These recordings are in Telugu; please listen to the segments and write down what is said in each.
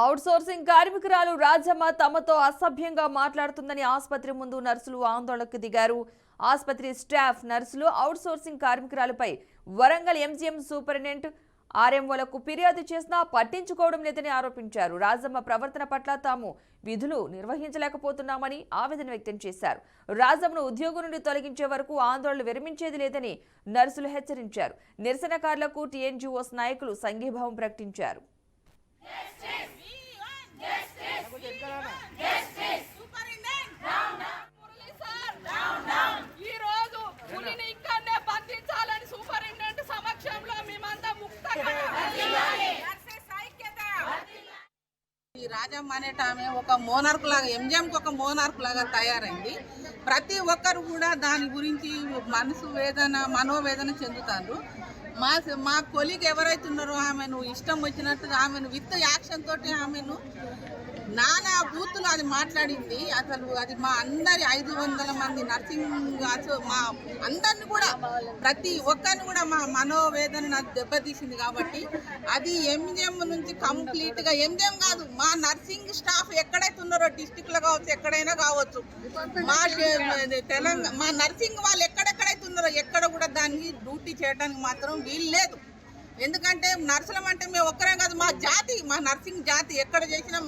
అవుట్సోర్సింగ్ కార్మికురాలు రాజమ్మ తమతో అసభ్యంగా మాట్లాడుతుందని ఆసుపత్రి ముందు నర్సులు ఆందోళనకు దిగారు. ఆసుపత్రి స్టాఫ్, నర్సులు అవుట్సోర్సింగ్ కార్మికురాలపై వరంగల్ ఎంజీఎం సూపరింటెండెంట్ ఆర్ఎంఓలకు ఫిర్యాదు చేసినా పట్టించుకోవడం లేదని ఆరోపించారు. రాజమ్మ ప్రవర్తన పట్ల తాము విధులు నిర్వహించలేకపోతున్నామని ఆవేదన వ్యక్తం చేశారు. రాజమ్మను ఉద్యోగం నుండి తొలగించే వరకు ఆందోళన విరమించేది లేదని నర్సులు హెచ్చరించారు. నిరసనకారులకు టీఎన్జీఓస్ నాయకులు సంఘీభావం ప్రకటించారు. ఈ రాజమ్మ అనేట ఆమె ఒక మోనార్క్ లాగా, ఎంజిఎంకి ఒక మోనార్క్ లాగా తయారైంది. ప్రతి ఒక్కరు కూడా దాని గురించి మనోవేదన చెందుతారు. మా కొలీగ్ ఎవరైతే ఉన్నారో ఆమెను ఇష్టం వచ్చినట్టుగా ఆమెను విత్ యాక్షన్ తోటి ఆమెను నానా బూతులు అది మాట్లాడింది. అసలు అది మా అందరి 500 మంది నర్సింగ్ మా అందరిని కూడా ప్రతి ఒక్కరిని కూడా మా మనోవేదన దెబ్బతీసింది. కాబట్టి అది ఎంజిఎం నుంచి కంప్లీట్గా, ఎంజిఎం కాదు, మా నర్సింగ్ స్టాఫ్ ఎక్కడైతే ఉన్నారో డిస్టిక్లో కావచ్చు, ఎక్కడైనా కావచ్చు, మా నర్సింగ్ వాళ్ళు ఎక్కడెక్కడైతే ఉన్నారో ఎక్కడ కూడా దాన్ని డ్యూటీ చేయడానికి మాత్రం వీలు లేదు. ఎందుకంటే నర్సులం అంటే మేము ఒక్కరే కాదు, మా జాతి, మా నర్సింగ్ జాతి ఎక్కడ చేసినా,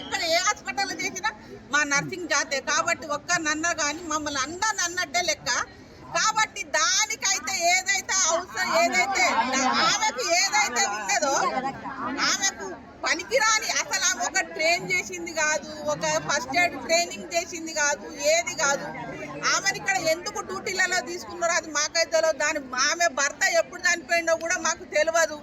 ఎక్కడ ఏ హాస్పిటల్లో చేసినా మా నర్సింగ్ జాతే. కాబట్టి ఒక్కరినన్నా కానీ మమ్మల్ని అందరిని అన్నట్టే లెక్క. కాబట్టి దానికైతే ఏదైతే అవసరం, ఆమెకు ఏదైతే ఉండదో, ఆమెకు పనికిరాని, అసలు ఆమె ఒక ట్రైన్ చేసింది కాదు, ఒక ఫస్ట్ ఎయిడ్ ట్రైనింగ్ చేసింది కాదు, ఏది కాదు. ఆమెను ఇక్కడ ఎందుకు డ్యూటీలలో తీసుకున్నారో అది మాకైతే తెలియదు. ఆమె భర్త ఎప్పుడు చనిపోయిందో కూడా మాకు తెలియదు.